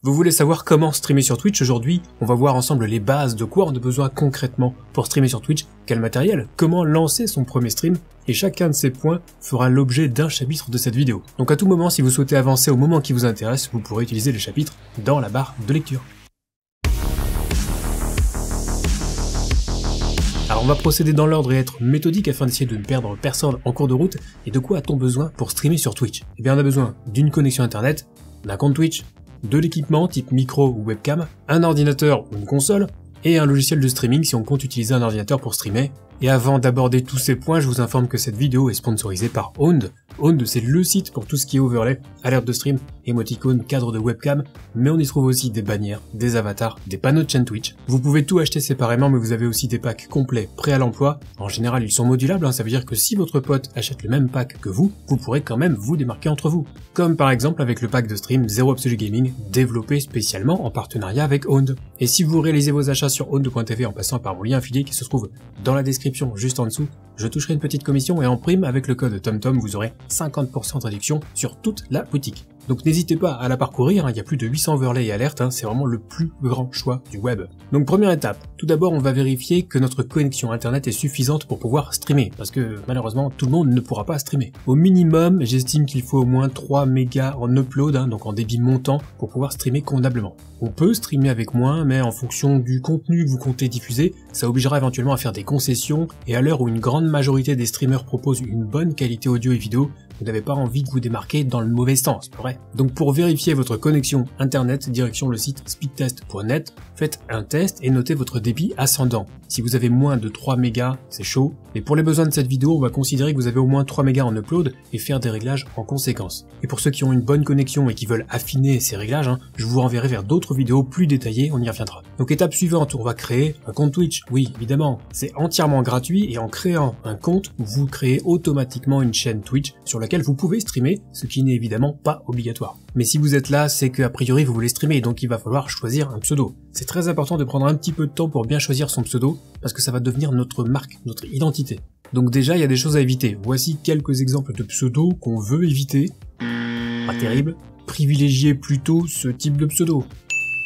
Vous voulez savoir comment streamer sur Twitch aujourd'hui? On va voir ensemble les bases, de quoi on a besoin concrètement pour streamer sur Twitch, quel matériel, comment lancer son premier stream, et chacun de ces points fera l'objet d'un chapitre de cette vidéo. Donc à tout moment, si vous souhaitez avancer au moment qui vous intéresse, vous pourrez utiliser les chapitres dans la barre de lecture. Alors on va procéder dans l'ordre et être méthodique afin d'essayer de ne perdre personne en cours de route. Et de quoi a-t-on besoin pour streamer sur Twitch? Eh bien on a besoin d'une connexion internet, d'un compte Twitch, de l'équipement type micro ou webcam, un ordinateur ou une console, et un logiciel de streaming si on compte utiliser un ordinateur pour streamer. Et avant d'aborder tous ces points, je vous informe que cette vidéo est sponsorisée par Owned. Owned, c'est le site pour tout ce qui est overlay, alerte de stream, émoticône, cadre de webcam, mais on y trouve aussi des bannières, des avatars, des panneaux de chaîne Twitch. Vous pouvez tout acheter séparément, mais vous avez aussi des packs complets, prêts à l'emploi. En général, ils sont modulables, ça veut dire que si votre pote achète le même pack que vous pourrez quand même vous démarquer entre vous. Comme par exemple avec le pack de stream Zero Absolute Gaming, développé spécialement en partenariat avec Owned. Et si vous réalisez vos achats sur owned.tv en passant par mon lien affilié qui se trouve dans la description juste en dessous, je toucherai une petite commission et en prime, avec le code TomTom, vous aurez 50% de réduction sur toute la boutique. Donc n'hésitez pas à la parcourir, il y a plus de 800 overlays et alertes, c'est vraiment le plus grand choix du web. Donc première étape, tout d'abord on va vérifier que notre connexion internet est suffisante pour pouvoir streamer, parce que malheureusement tout le monde ne pourra pas streamer. Au minimum, j'estime qu'il faut au moins 3 mégas en upload, donc en débit montant, pour pouvoir streamer convenablement. On peut streamer avec moins, mais en fonction du contenu que vous comptez diffuser, ça obligera éventuellement à faire des concessions, et à l'heure où une grande majorité des streamers proposent une bonne qualité audio et vidéo, vous n'avez pas envie de vous démarquer dans le mauvais sens, c'est vrai. Donc pour vérifier votre connexion internet, direction le site speedtest.net, faites un test et notez votre débit ascendant. Si vous avez moins de 3 mégas, c'est chaud, mais pour les besoins de cette vidéo, on va considérer que vous avez au moins 3 mégas en upload et faire des réglages en conséquence. Et pour ceux qui ont une bonne connexion et qui veulent affiner ces réglages, je vous renverrai vers d'autres vidéos plus détaillées, on y reviendra. Donc étape suivante, on va créer un compte Twitch. Oui, évidemment, c'est entièrement gratuit et en créant un compte, vous créez automatiquement une chaîne Twitch sur laquelle vous pouvez streamer, ce qui n'est évidemment pas obligatoire. Mais si vous êtes là, c'est que a priori vous voulez streamer, donc il va falloir choisir un pseudo. C'est très important de prendre un petit peu de temps pour bien choisir son pseudo, parce que ça va devenir notre marque, notre identité. Donc déjà, il y a des choses à éviter. Voici quelques exemples de pseudos qu'on veut éviter. Pas terrible. Privilégiez plutôt ce type de pseudo.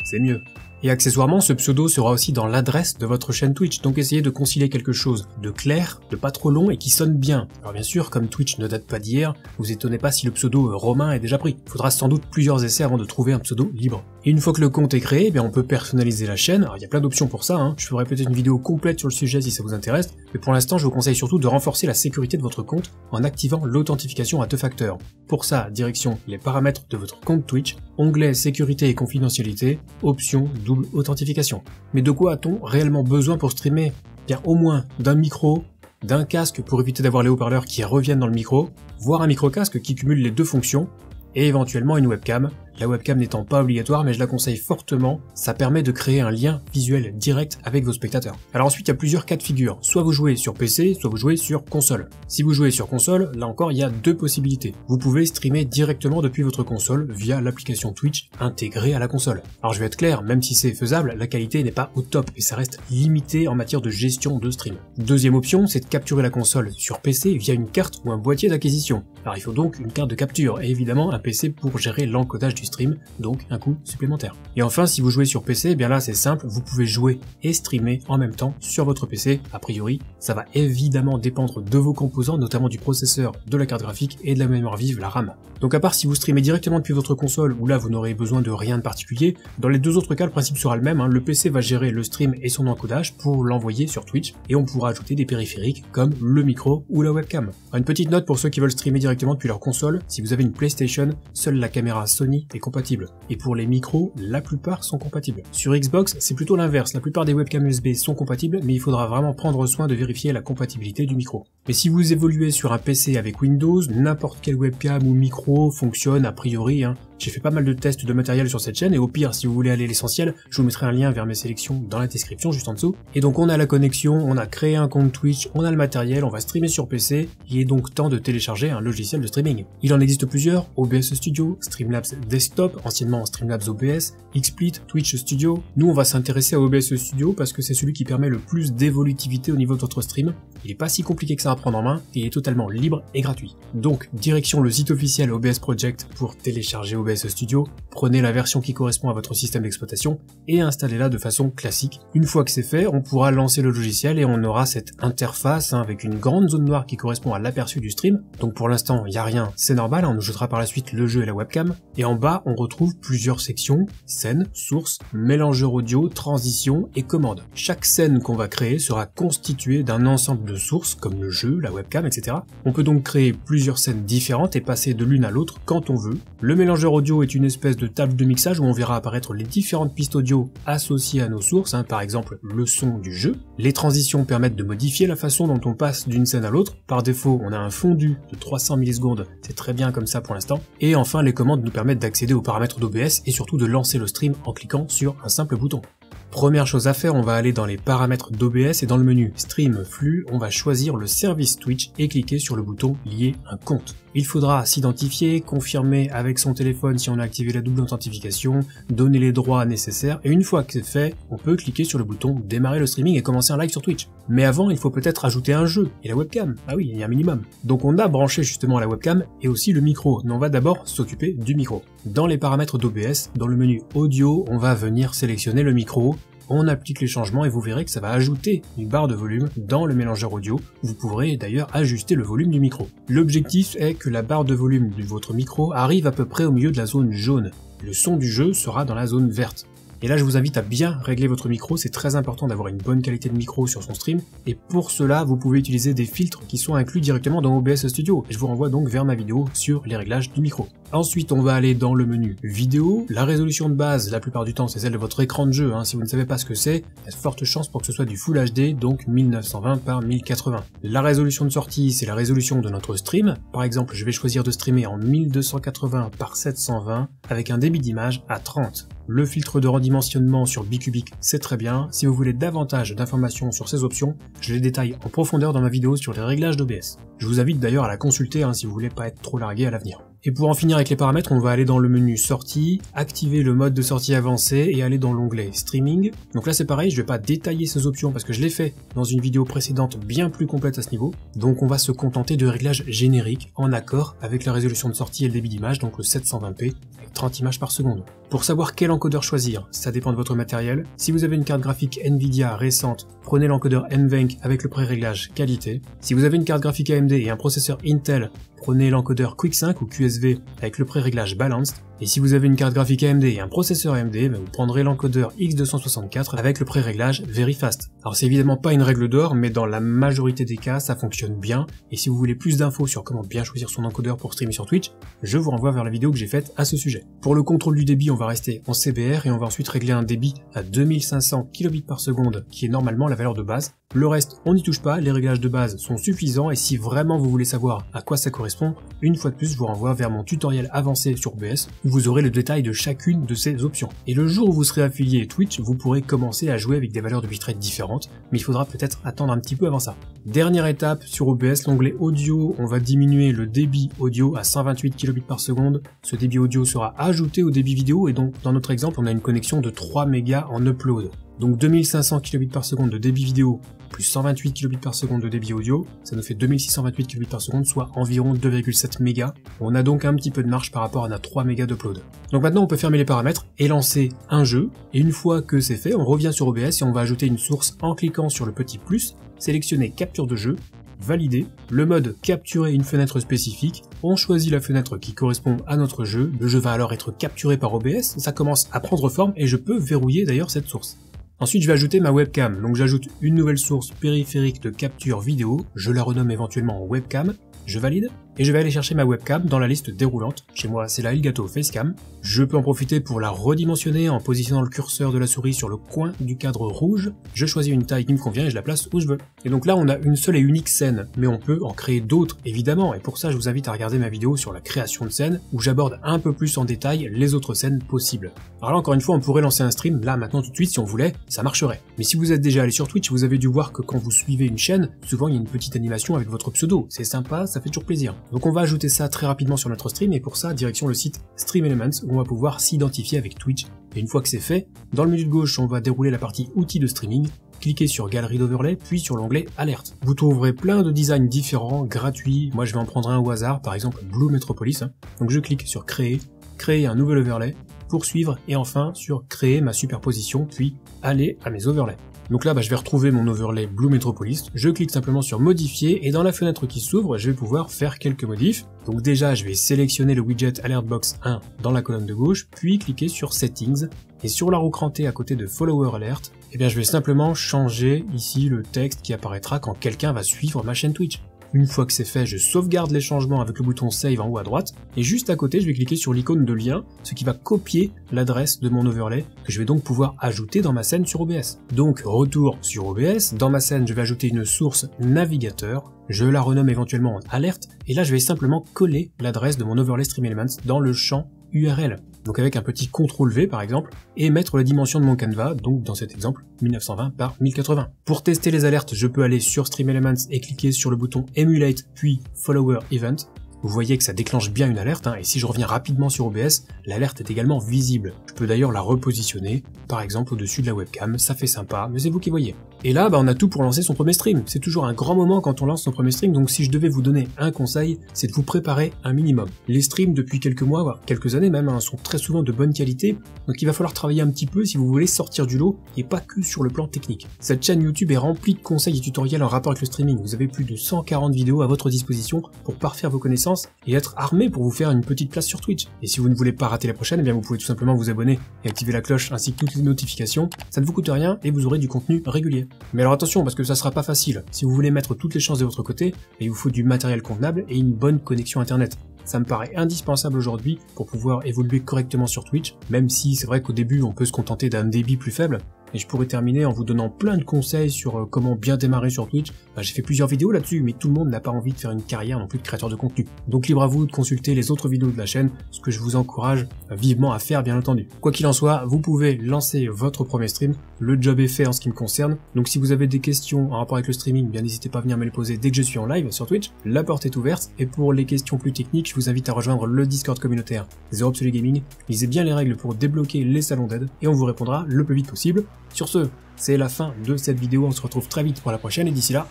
C'est mieux. Et accessoirement, ce pseudo sera aussi dans l'adresse de votre chaîne Twitch, donc essayez de concilier quelque chose de clair, de pas trop long et qui sonne bien. Alors bien sûr, comme Twitch ne date pas d'hier, vous étonnez pas si le pseudo romain est déjà pris. Il faudra sans doute plusieurs essais avant de trouver un pseudo libre. Et une fois que le compte est créé, on peut personnaliser la chaîne. Alors il y a plein d'options pour ça, je ferai peut-être une vidéo complète sur le sujet si ça vous intéresse, mais pour l'instant je vous conseille surtout de renforcer la sécurité de votre compte en activant l'authentification à 2 facteurs. Pour ça, direction les paramètres de votre compte Twitch, onglet sécurité et confidentialité, option double authentification. Mais de quoi a-t-on réellement besoin pour streamer? Bien au moins d'un micro, d'un casque pour éviter d'avoir les haut-parleurs qui reviennent dans le micro, voire un micro-casque qui cumule les deux fonctions, et éventuellement une webcam. La webcam n'étant pas obligatoire, mais je la conseille fortement, ça permet de créer un lien visuel direct avec vos spectateurs. Alors ensuite, il y a plusieurs cas de figure. Soit vous jouez sur PC, soit vous jouez sur console. Si vous jouez sur console, là encore, il y a deux possibilités. Vous pouvez streamer directement depuis votre console via l'application Twitch intégrée à la console. Alors je vais être clair, même si c'est faisable, la qualité n'est pas au top et ça reste limité en matière de gestion de stream. Deuxième option, c'est de capturer la console sur PC via une carte ou un boîtier d'acquisition. Alors il faut donc une carte de capture et évidemment un PC pour gérer l'encodage du stream, donc un coût supplémentaire. Et enfin, si vous jouez sur PC, bien là c'est simple, vous pouvez jouer et streamer en même temps sur votre PC. A priori, ça va évidemment dépendre de vos composants, notamment du processeur, de la carte graphique et de la mémoire vive, la RAM. Donc à part si vous streamez directement depuis votre console, où là vous n'aurez besoin de rien de particulier, dans les deux autres cas le principe sera le même, le PC va gérer le stream et son encodage pour l'envoyer sur Twitch, et on pourra ajouter des périphériques comme le micro ou la webcam. Alors, une petite note pour ceux qui veulent streamer directement depuis leur console, si vous avez une PlayStation, seule la caméra Sony est compatible. Et pour les micros, la plupart sont compatibles. Sur Xbox, c'est plutôt l'inverse, la plupart des webcams USB sont compatibles, mais il faudra vraiment prendre soin de vérifier la compatibilité du micro. Mais si vous évoluez sur un PC avec Windows, n'importe quelle webcam ou micro fonctionne a priori. J'ai fait pas mal de tests de matériel sur cette chaîne et au pire, si vous voulez aller à l'essentiel, je vous mettrai un lien vers mes sélections dans la description juste en dessous. Et donc on a la connexion, on a créé un compte Twitch, on a le matériel, on va streamer sur PC, il est donc temps de télécharger un logiciel de streaming. Il en existe plusieurs, OBS Studio, Streamlabs Desktop, anciennement Streamlabs OBS, XSplit, Twitch Studio. Nous on va s'intéresser à OBS Studio parce que c'est celui qui permet le plus d'évolutivité au niveau de votre stream. Il est pas si compliqué que ça à prendre en main et il est totalement libre et gratuit. Donc direction le site officiel OBS Project pour télécharger OBS OBS Studio, prenez la version qui correspond à votre système d'exploitation et installez-la de façon classique. Une fois que c'est fait, on pourra lancer le logiciel et on aura cette interface avec une grande zone noire qui correspond à l'aperçu du stream. Donc pour l'instant, il n'y a rien, c'est normal, on nous jettera par la suite le jeu et la webcam. Et en bas, on retrouve plusieurs sections, scène, source, mélangeur audio, transition et commande. Chaque scène qu'on va créer sera constituée d'un ensemble de sources comme le jeu, la webcam, etc. On peut donc créer plusieurs scènes différentes et passer de l'une à l'autre quand on veut. Le mélangeur audio est une espèce de table de mixage où on verra apparaître les différentes pistes audio associées à nos sources, par exemple le son du jeu. Les transitions permettent de modifier la façon dont on passe d'une scène à l'autre. Par défaut, on a un fondu de 300 millisecondes, c'est très bien comme ça pour l'instant. Et enfin, les commandes nous permettent d'accéder aux paramètres d'OBS et surtout de lancer le stream en cliquant sur un simple bouton. Première chose à faire, on va aller dans les paramètres d'OBS et dans le menu Stream Flux, on va choisir le service Twitch et cliquer sur le bouton Lier un compte. Il faudra s'identifier, confirmer avec son téléphone si on a activé la double authentification, donner les droits nécessaires et une fois que c'est fait, on peut cliquer sur le bouton Démarrer le streaming et commencer un live sur Twitch. Mais avant, il faut peut-être ajouter un jeu et la webcam. Ah oui, il y a un minimum. Donc on a branché justement la webcam et aussi le micro, mais on va d'abord s'occuper du micro. Dans les paramètres d'OBS, dans le menu Audio, on va venir sélectionner le micro. On applique les changements et vous verrez que ça va ajouter une barre de volume dans le mélangeur audio. Vous pourrez d'ailleurs ajuster le volume du micro. L'objectif est que la barre de volume de votre micro arrive à peu près au milieu de la zone jaune. Le son du jeu sera dans la zone verte. Et là je vous invite à bien régler votre micro, c'est très important d'avoir une bonne qualité de micro sur son stream, et pour cela vous pouvez utiliser des filtres qui sont inclus directement dans OBS Studio, et je vous renvoie donc vers ma vidéo sur les réglages du micro. Ensuite on va aller dans le menu vidéo, la résolution de base la plupart du temps c'est celle de votre écran de jeu, si vous ne savez pas ce que c'est, il y a de fortes chances pour que ce soit du Full HD, donc 1920 par 1080. La résolution de sortie c'est la résolution de notre stream, par exemple je vais choisir de streamer en 1280 par 720 avec un débit d'image à 30. Le filtre de redimensionnement sur Bicubic, c'est très bien. Si vous voulez davantage d'informations sur ces options, je les détaille en profondeur dans ma vidéo sur les réglages d'OBS. Je vous invite d'ailleurs à la consulter si vous voulez pas être trop largué à l'avenir. Et pour en finir avec les paramètres, on va aller dans le menu sortie, activer le mode de sortie avancé et aller dans l'onglet streaming. Donc là c'est pareil, je vais pas détailler ces options parce que je l'ai fait dans une vidéo précédente bien plus complète à ce niveau. Donc on va se contenter de réglages génériques en accord avec la résolution de sortie et le débit d'image, donc le 720p avec 30 images par seconde. Pour savoir quel encodeur choisir, ça dépend de votre matériel. Si vous avez une carte graphique Nvidia récente, prenez l'encodeur NVENC avec le pré-réglage qualité. Si vous avez une carte graphique AMD et un processeur Intel, prenez l'encodeur Quick5 ou QSV avec le pré-réglage Balanced. Et si vous avez une carte graphique AMD et un processeur AMD, vous prendrez l'encodeur X264 avec le pré-réglage Very Fast. Alors c'est évidemment pas une règle d'or, mais dans la majorité des cas, ça fonctionne bien. Et si vous voulez plus d'infos sur comment bien choisir son encodeur pour streamer sur Twitch, je vous renvoie vers la vidéo que j'ai faite à ce sujet. Pour le contrôle du débit, on va rester en CBR et on va ensuite régler un débit à 2500 kbps par seconde, qui est normalement la valeur de base. Le reste, on n'y touche pas, les réglages de base sont suffisants et si vraiment vous voulez savoir à quoi ça correspond, une fois de plus, je vous renvoie vers mon tutoriel avancé sur OBS où vous aurez le détail de chacune de ces options. Et le jour où vous serez affilié Twitch, vous pourrez commencer à jouer avec des valeurs de bitrate différentes, mais il faudra peut-être attendre un petit peu avant ça. Dernière étape sur OBS, l'onglet audio, on va diminuer le débit audio à 128 kbps par seconde. Ce débit audio sera ajouté au débit vidéo et donc dans notre exemple, on a une connexion de 3 mégas en upload. Donc 2500 kbps par seconde de débit vidéo plus 128 kbps par seconde de débit audio, ça nous fait 2628 kbps par seconde, soit environ 2,7 mégas. On a donc un petit peu de marge par rapport à nos 3 mégas d'upload. Donc maintenant on peut fermer les paramètres et lancer un jeu, et une fois que c'est fait, on revient sur OBS et on va ajouter une source en cliquant sur le petit plus, sélectionner capture de jeu, valider, le mode capturer une fenêtre spécifique, on choisit la fenêtre qui correspond à notre jeu, le jeu va alors être capturé par OBS, ça commence à prendre forme et je peux verrouiller d'ailleurs cette source. Ensuite, je vais ajouter ma webcam, donc j'ajoute une nouvelle source périphérique de capture vidéo, je la renomme éventuellement en webcam, je valide, et je vais aller chercher ma webcam dans la liste déroulante. Chez moi, c'est la Elgato Facecam. Je peux en profiter pour la redimensionner en positionnant le curseur de la souris sur le coin du cadre rouge. Je choisis une taille qui me convient et je la place où je veux. Et donc là, on a une seule et unique scène, mais on peut en créer d'autres, évidemment, et pour ça, je vous invite à regarder ma vidéo sur la création de scènes, où j'aborde un peu plus en détail les autres scènes possibles. Alors là, encore une fois, on pourrait lancer un stream, là, maintenant, tout de suite, si on voulait, ça marcherait. Mais si vous êtes déjà allé sur Twitch, vous avez dû voir que quand vous suivez une chaîne, souvent, il y a une petite animation avec votre pseudo. C'est sympa, ça fait toujours plaisir. Donc on va ajouter ça très rapidement sur notre stream, et pour ça, direction le site Stream Elements, où on va pouvoir s'identifier avec Twitch. Et une fois que c'est fait, dans le menu de gauche, on va dérouler la partie outils de streaming, cliquez sur Galerie d'Overlay, puis sur l'onglet Alerte. Vous trouverez plein de designs différents, gratuits, moi je vais en prendre un au hasard, par exemple Blue Metropolis. Donc je clique sur Créer, créer un nouvel overlay, poursuivre et enfin sur créer ma superposition, puis aller à mes overlays. Donc là, je vais retrouver mon overlay Blue Metropolis, je clique simplement sur modifier et dans la fenêtre qui s'ouvre, je vais pouvoir faire quelques modifs. Donc déjà, je vais sélectionner le widget Alertbox 1 dans la colonne de gauche, puis cliquer sur Settings et sur la roue crantée à côté de Follower Alert, je vais simplement changer ici le texte qui apparaîtra quand quelqu'un va suivre ma chaîne Twitch. Une fois que c'est fait, je sauvegarde les changements avec le bouton Save en haut à droite, et juste à côté, je vais cliquer sur l'icône de lien, ce qui va copier l'adresse de mon overlay, que je vais donc pouvoir ajouter dans ma scène sur OBS. Donc, retour sur OBS, dans ma scène, je vais ajouter une source navigateur, je la renomme éventuellement en alerte, et là, je vais simplement coller l'adresse de mon overlay Stream Elements dans le champ URL. Donc avec un petit CTRL V par exemple, et mettre la dimension de mon canevas, donc dans cet exemple 1920 par 1080. Pour tester les alertes, je peux aller sur Stream Elements et cliquer sur le bouton Emulate puis Follower Event. Vous voyez que ça déclenche bien une alerte, et si je reviens rapidement sur OBS, l'alerte est également visible. Je peux d'ailleurs la repositionner, par exemple au-dessus de la webcam, ça fait sympa, mais c'est vous qui voyez. Et là, on a tout pour lancer son premier stream. C'est toujours un grand moment quand on lance son premier stream, donc si je devais vous donner un conseil, c'est de vous préparer un minimum. Les streams depuis quelques mois, voire quelques années même, sont très souvent de bonne qualité, donc il va falloir travailler un petit peu si vous voulez sortir du lot, et pas que sur le plan technique. Cette chaîne YouTube est remplie de conseils et tutoriels en rapport avec le streaming. Vous avez plus de 140 vidéos à votre disposition pour parfaire vos connaissances et être armé pour vous faire une petite place sur Twitch. Et si vous ne voulez pas rater la prochaine, vous pouvez tout simplement vous abonner et activer la cloche ainsi que toutes les notifications. Ça ne vous coûte rien et vous aurez du contenu régulier. Mais alors attention, parce que ça sera pas facile. Si vous voulez mettre toutes les chances de votre côté, il vous faut du matériel convenable et une bonne connexion internet. Ça me paraît indispensable aujourd'hui pour pouvoir évoluer correctement sur Twitch, même si c'est vrai qu'au début on peut se contenter d'un débit plus faible. Et je pourrais terminer en vous donnant plein de conseils sur comment bien démarrer sur Twitch. J'ai fait plusieurs vidéos là-dessus, mais tout le monde n'a pas envie de faire une carrière non plus de créateur de contenu. Donc libre à vous de consulter les autres vidéos de la chaîne, ce que je vous encourage vivement à faire bien entendu. Quoi qu'il en soit, vous pouvez lancer votre premier stream, le job est fait en ce qui me concerne. Donc si vous avez des questions en rapport avec le streaming, n'hésitez pas à venir me les poser dès que je suis en live sur Twitch, la porte est ouverte. Et pour les questions plus techniques, je vous invite à rejoindre le Discord communautaire Zero Absolu Gaming. Lisez bien les règles pour débloquer les salons d'aide et on vous répondra le plus vite possible. Sur ce, c'est la fin de cette vidéo, on se retrouve très vite pour la prochaine et d'ici là,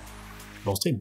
bon stream.